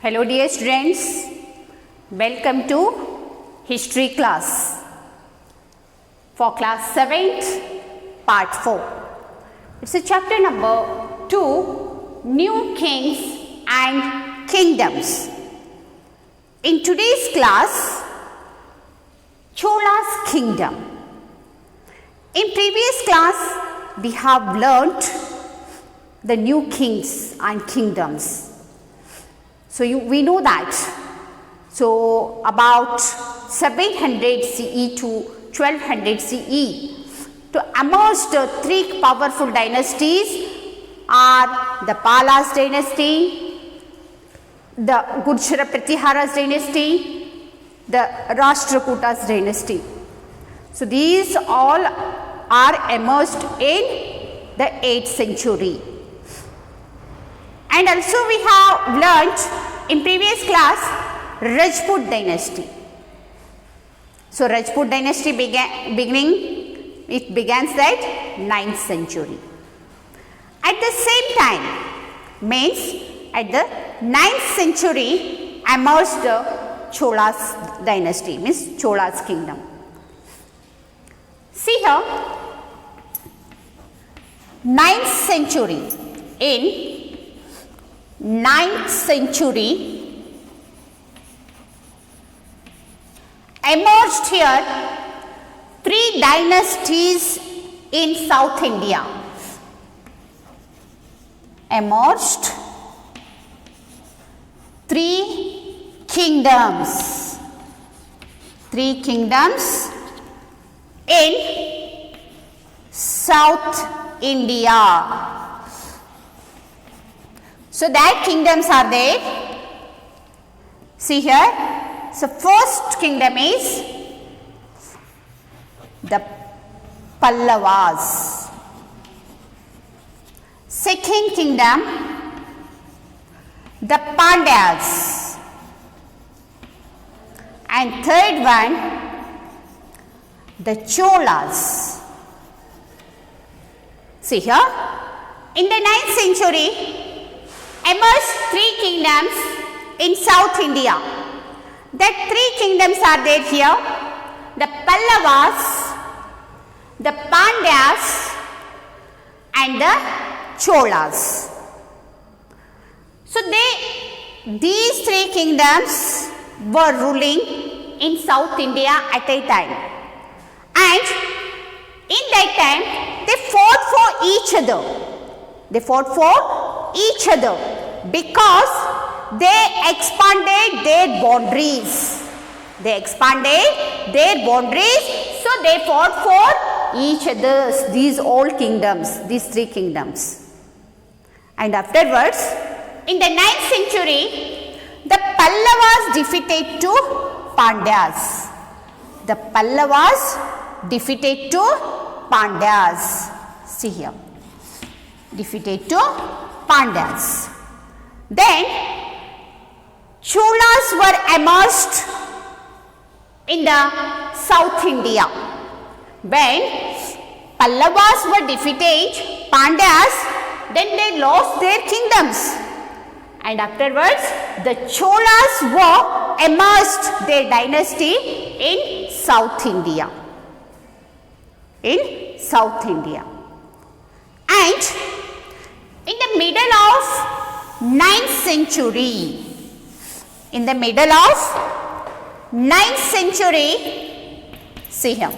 Hello dear students, welcome to history class for class 7th part 4. It's a chapter number 2, New Kings and Kingdoms. In today's class, Chola's Kingdom. In previous class, we have learnt the new kings and kingdoms. So we know that. So about 700 CE to 1200 CE, to emerge the three powerful dynasties are the Palas dynasty, the Gurjara Pratihara's dynasty, the Rashtrakutas dynasty. So these all are emerged in the 8th century. And also we have learnt in previous class Rajput dynasty. So Rajput dynasty began at 9th century. At the same time, means at the 9th century emerged the Chola's dynasty, means Chola's kingdom. See here, 9th century. In 9th century emerged here three dynasties in South India. Emerged three kingdoms in South India. So that kingdoms are there. See here. So first kingdom is the Pallavas. Second kingdom, the Pandyas. And third one, the Cholas. See here. In the 9th century, emerged three kingdoms in South India. That three kingdoms are there here: the Pallavas, the Pandyas, and the Cholas. So these three kingdoms were ruling in South India at a time, and in that time they fought for each other. Because they expanded their boundaries. So they fought for each other, these old kingdoms, these three kingdoms. And afterwards, in the 9th century, the Pallavas defeated to Pandyas. See here. Defeated to Pandyas. Then Cholas were emerged in the South India. When Pallavas were defeated Pandyas, then they lost their kingdoms. And afterwards, the Cholas were emerged their dynasty in South India. And in the middle of 9th century, see here,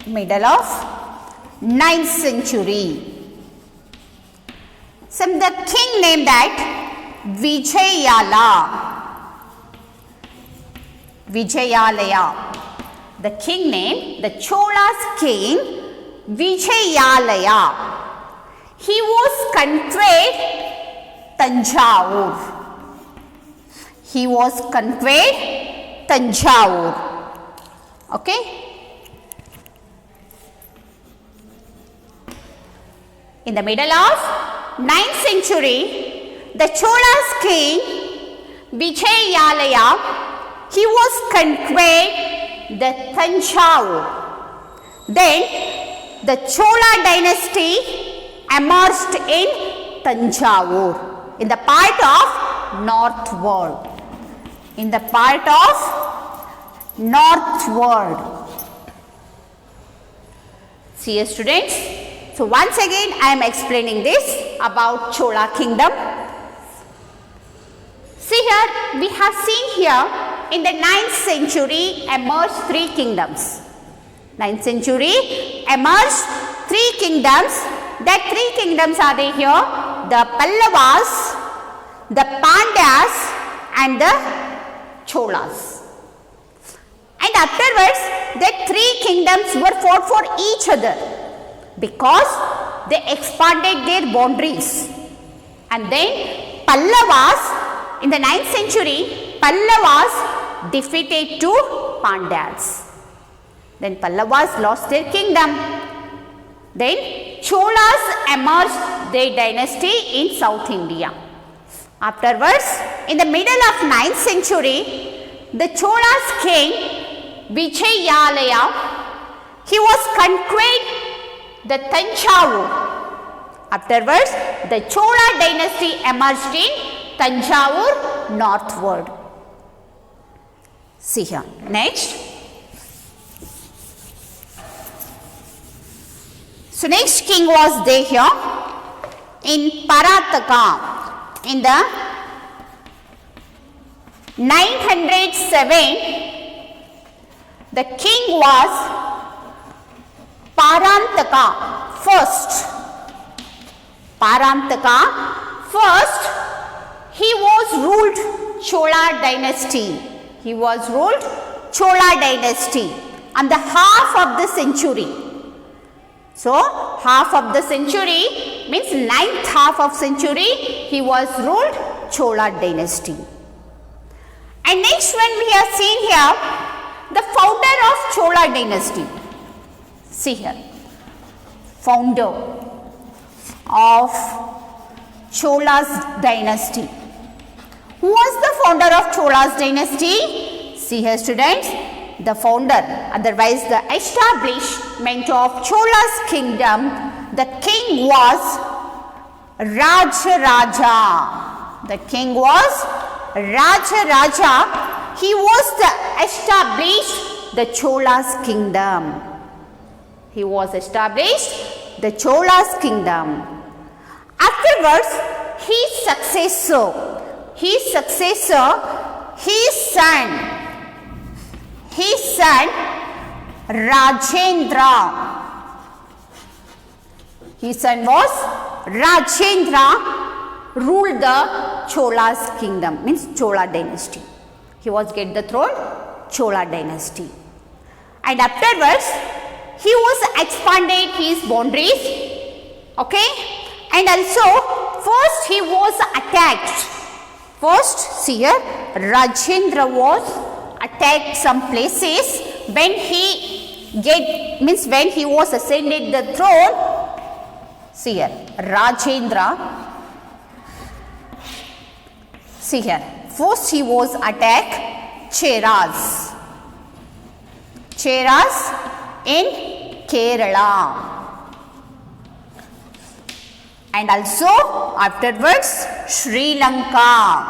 middle of 9th century, some the king named that Vijayalaya. The king named, the Chola's king Vijayalaya. He was conquered Tanjavur. Okay. In the middle of 9th century, the Chola's king Vijayalaya, he was conquered the Tanjavur. Then the Chola dynasty emerged in Tanjavur, in the part of northward. In the part of northward. See here students. So once again I am explaining this about Chola kingdom. See here, we have seen here in the 9th century emerged 3 kingdoms. 9th century emerged 3 kingdoms. That 3 kingdoms are they here? The Pallavas, the Pandyas and the Cholas. And afterwards, the 3 kingdoms were fought for each other because they expanded their boundaries. And then Pallavas, in the 9th century, Pallavas defeated 2 Pandyas. Then Pallavas lost their kingdom. Then Cholas emerged their dynasty in South India. Afterwards, in the middle of 9th century, the Cholas king Vijayalaya, he was conquered the Tanjavur. Afterwards, the Chola dynasty emerged in Tanjavur northward. See here. Next. So next king was there here in Parataka in the 907. The king was Parantaka first. Parantaka first, he was ruled Chola dynasty. He was ruled Chola dynasty on the half of the century. So half of the century means 9th half of century he was ruled Chola dynasty. And next one we have seen here the founder of Chola dynasty. See here, founder of Chola's dynasty. Who was the founder of Chola's dynasty? See here students, the founder, otherwise the establishment of Chola's kingdom, the king was Rajaraja. The king was Rajaraja. He was the established the Chola's kingdom. He was established the Chola's kingdom. Afterwards, his son Rajendra. His son was Rajendra, ruled the Chola's kingdom, means Chola dynasty. He was get the throne, Chola dynasty. And afterwards, he was expanded his boundaries, okay, and also first he was attacked. First, see here, Rajendra was attacked some places when when he was ascended the throne. See here, Rajendra. See here, first he was attacked Cheras. Cheras in Kerala. And also afterwards Sri Lanka.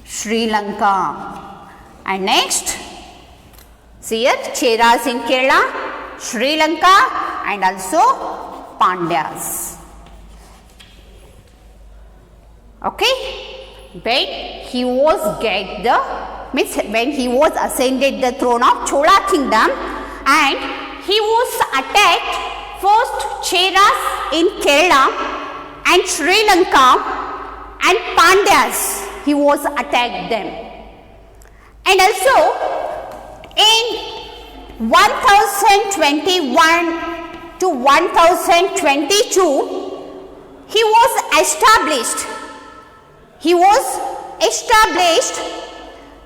Sri Lanka. And next, see here, Cheras in Kerala, Sri Lanka and also Pandyas. Okay. When he was when he was ascended the throne of Chola kingdom and he was attacked first Cheras in Kerala and Sri Lanka and Pandyas. He was attacked them. And also in 1021 to 1022 he was established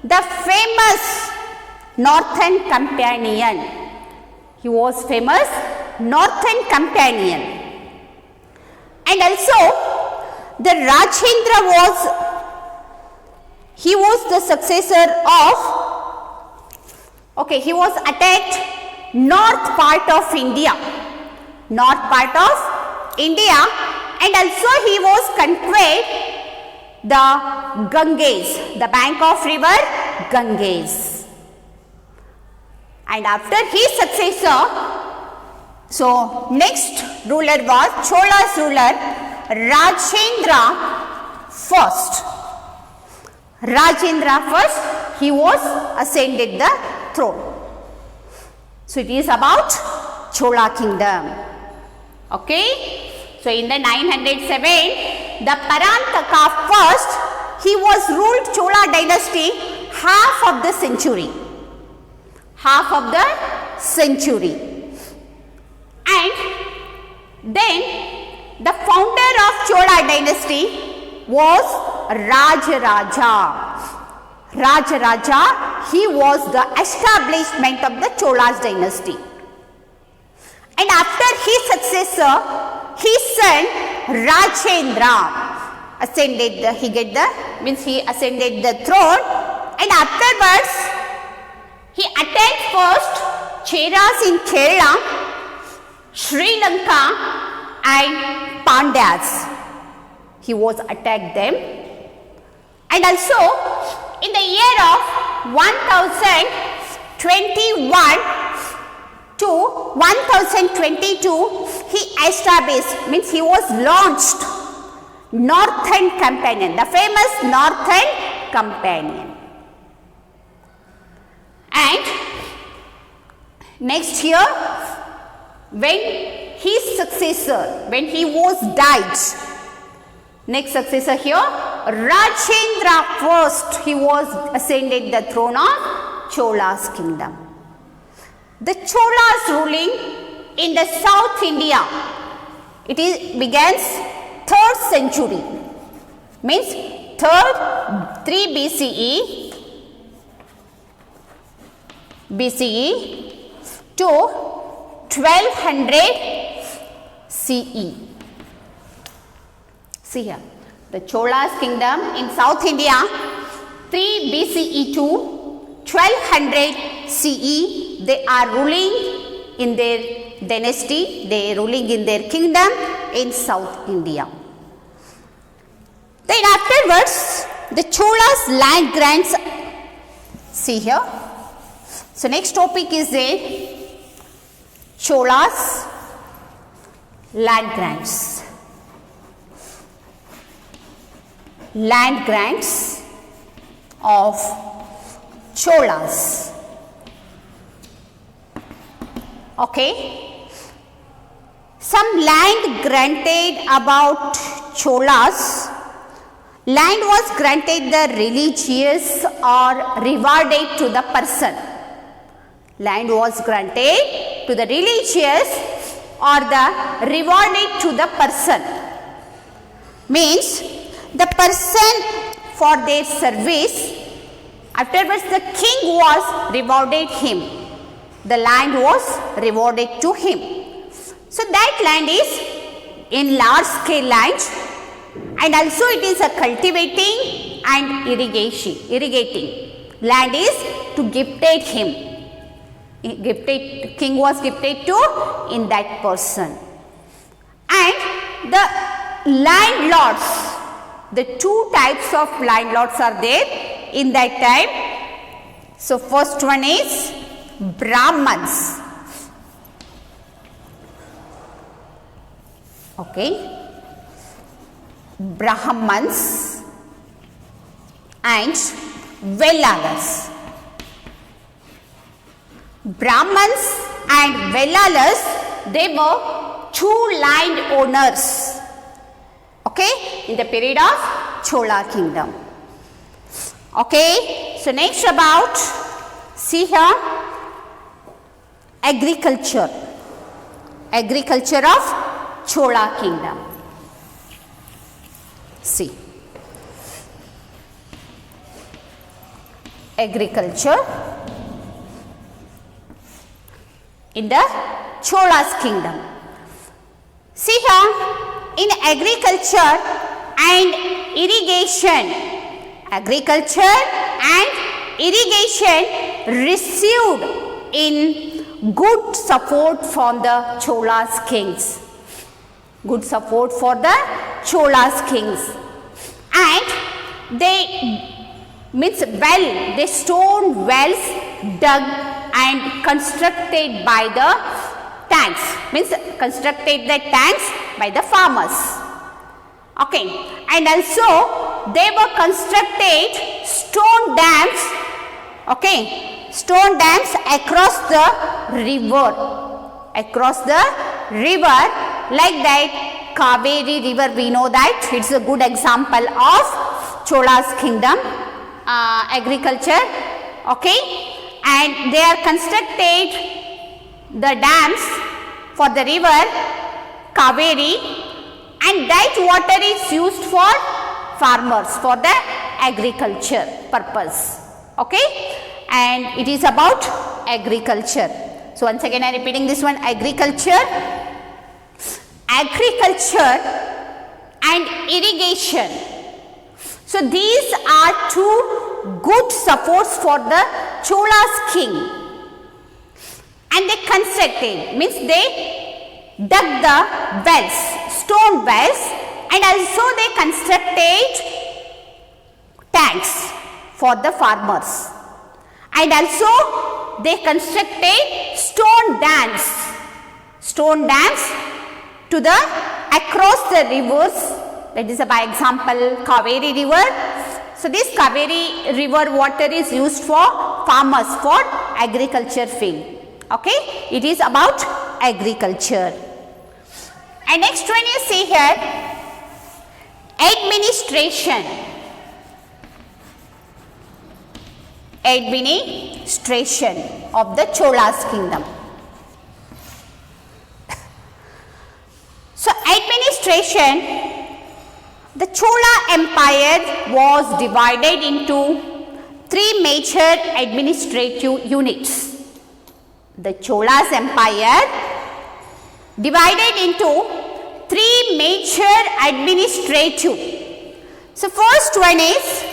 the famous Northern Companion. He was famous Northern Companion. And also the Rajendra he was the successor of, he was attacked north part of India, and also he was conquered the Ganges, the bank of river Ganges. And after his successor, so next ruler was Chola's ruler Rajendra first. Rajendra first, he was ascended the throne. So it is about Chola kingdom. Okay. So in the 907, the Parantaka first, he was ruled Chola dynasty half of the century. Half of the century. And then the founder of Chola dynasty was Rajaraja. Rajaraja, he was the establishment of the Cholas dynasty. And after his successor, his son Rajendra ascended he ascended the throne, and afterwards he attacked first Cheras in Kerala, Sri Lanka and Pandyas. He was attacked them, and also in the year of 1021 to 1022, he established, he was launched Northern Companion, the famous Northern Companion. And next year, when his successor, when he was died, next successor here, Rajendra first, he was ascended the throne of Chola's kingdom. The Cholas ruling in the South India, begins 3rd century, means 3rd 3 BCE to 1200 CE. See here, the Cholas kingdom in South India, 3 BCE to 1200 CE, they are ruling in their dynasty, they are ruling in their kingdom in South India. Then afterwards, the Cholas land grants, see here. So next topic is the Cholas land grants. Land grants of Cholas. Okay. Some land granted about Cholas. Land was granted the religious or rewarded to the person. Land was granted to the religious or the rewarded to the person. Means the person for their service, afterwards the king was rewarded him. The land was rewarded to him. So that land is in large scale land, and also it is a cultivating and irrigating. Land is to gifted him. King was gifted to in that person. And the landlords, the two types of landlords are there in that time. So first one is Brahmans. Okay. Brahmans and Vellalas. Brahmans and Vellalas, they were two land owners. Okay, in the period of Chola kingdom. Okay, so next about, see here, agriculture of Chola kingdom. See, agriculture in the Chola's kingdom. See here, in agriculture and irrigation received in good support from the Chola's kings. Good support for the Chola's kings. And they means well, they stone wells dug and constructed by the tanks, means constructed the tanks by the farmers. Okay, and also they were constructed stone dams, okay, stone dams across the river, like that Kaveri river, we know that it's a good example of Chola's kingdom agriculture, okay, and they are constructed the dams for the river Kaveri, and that water is used for farmers for the agriculture purpose, okay, and it is about agriculture. So once again I am repeating this one, agriculture and irrigation. So these are two good supports for the Chola's king, and they constructed, means they dug the wells, stone wells, and also they constructed tanks for the farmers, and also they constructed stone dams to the across the rivers. That is by example Kaveri river. So this Kaveri river water is used for farmers for agriculture field. Okay, it is about agriculture. And next one you see here, administration of the Chola's kingdom. So administration, the Chola Empire was divided into three major administrative units. The Chola's Empire divided into three major administrative. So first one is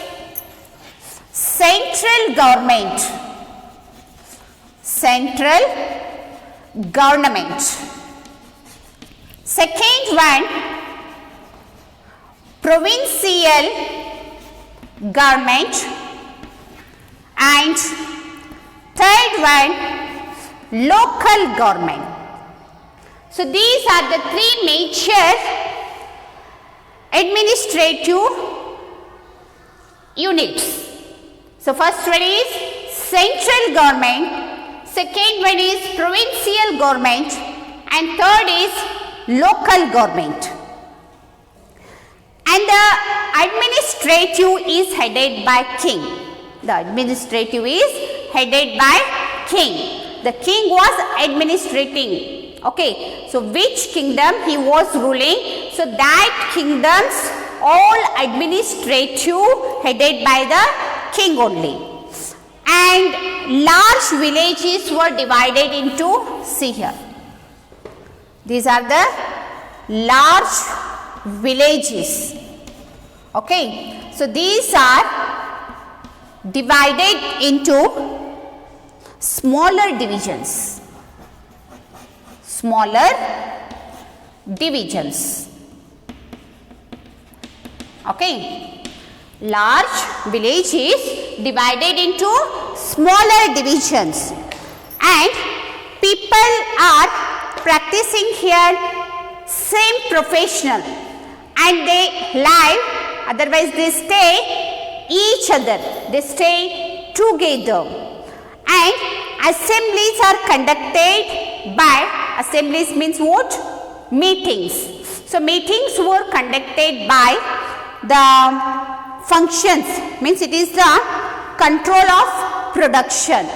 central government. Second one, provincial government, and third one, local government. So these are the three major administrative units. So first one is central government, second one is provincial government, and third is local government. And the administrative is headed by king. The administrative is headed by king. The king was administrating. Okay, so which kingdom he was ruling? So that kingdoms all administrative headed by the king only. And large villages were divided into, see here, these are the large villages. Okay, so these are divided into smaller divisions. Okay, large villages divided into smaller divisions, and people are practicing here same professional, and they live, otherwise they stay each other, they stay together, and assemblies are conducted by, assemblies means what? Meetings. So meetings were conducted by the functions, means it is the control of production.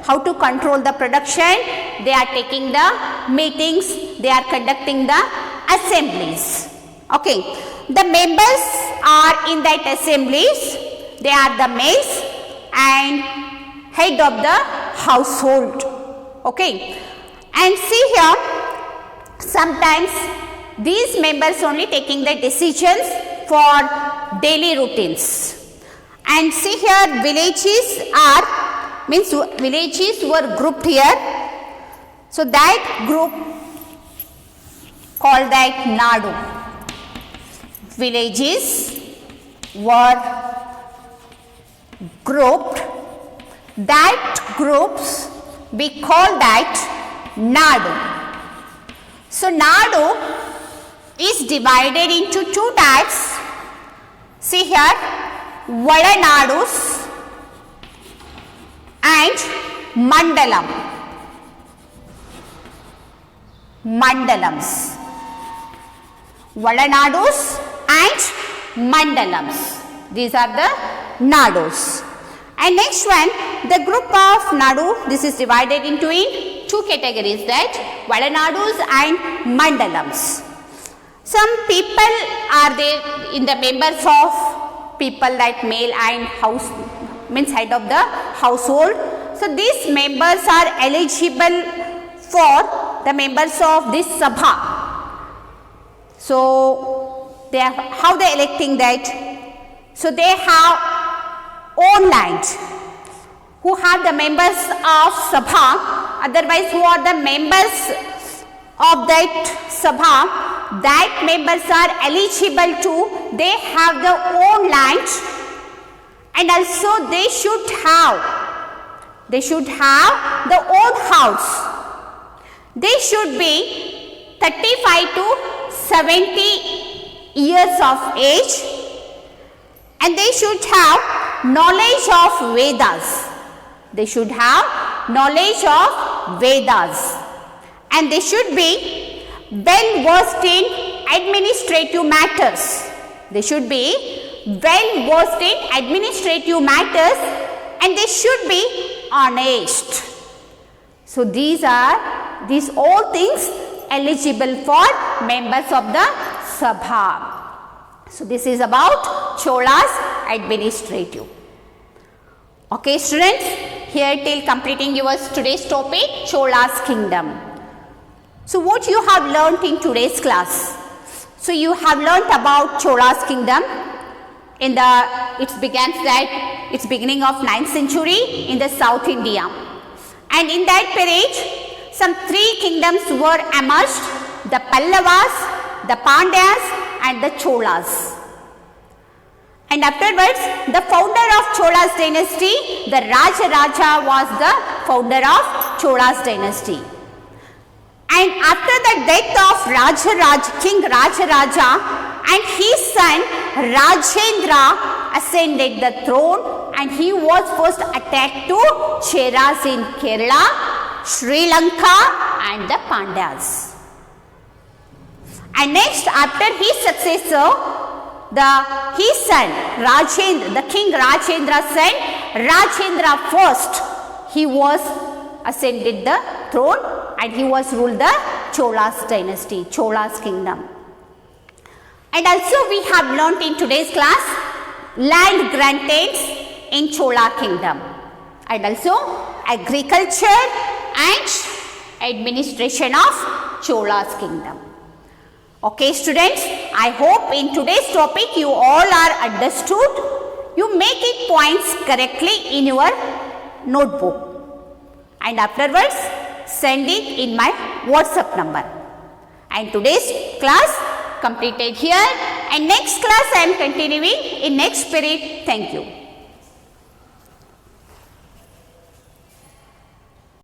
How to control the production? They are taking the meetings, they are conducting the assemblies. Okay, the members are in that assemblies, they are the males and head of the household. Okay, and see here, sometimes these members only taking the decisions for daily routines. And see here, villages are, means villages were grouped here. So that group called that Nadu. Villages were grouped, that groups we call that Nadu. So Nadu is divided into two types. See here, Vadanadus and Mandalam. Mandalams. Vadanadus and Mandalams. These are the Nadus. And next one, the group of Nadu, this is divided into two categories, that Vadanadus and Mandalams. Some people are there in the members of people like male and house, means head of the household. So these members are eligible for the members of this Sabha. So they are, how they electing that? So they have own land. Who have the members of Sabha, otherwise who are the members of that Sabha, that members are eligible to, they have their own land, and also they should have their own house. They should be 35 to 70 years of age, and they should have knowledge of Vedas. They should have knowledge of Vedas, and they should be well versed in administrative matters. They should be well versed in administrative matters, and they should be honest. So these all things eligible for members of the Sabha. So this is about Cholas administrative. Okay students, here till completing your today's topic, Cholas kingdom. So what you have learnt in today's class? So you have learnt about Cholas kingdom. It's beginning of 9th century in the South India. And in that period, some three kingdoms were emerged: the Pallavas, the Pandyas and the Cholas. And afterwards, the founder of Cholas dynasty, the Rajaraja, was the founder of Cholas dynasty. And after the death of King Rajaraja, and his son Rajendra ascended the throne, and he was first attacked to Cheras in Kerala, Sri Lanka and the Pandyas. And next, after his successor, his son Rajendra, the King Rajendra's son Rajendra first, he was ascended the throne, and he was ruled the Cholas dynasty, Cholas kingdom. And also we have learnt in today's class land grantings in Chola kingdom, and also agriculture and administration of Cholas kingdom. Okay students, I hope in today's topic you all are understood. You make it points correctly in your notebook, and afterwards send it in my WhatsApp number. And today's class completed here, and next class I am continuing in next period. Thank you.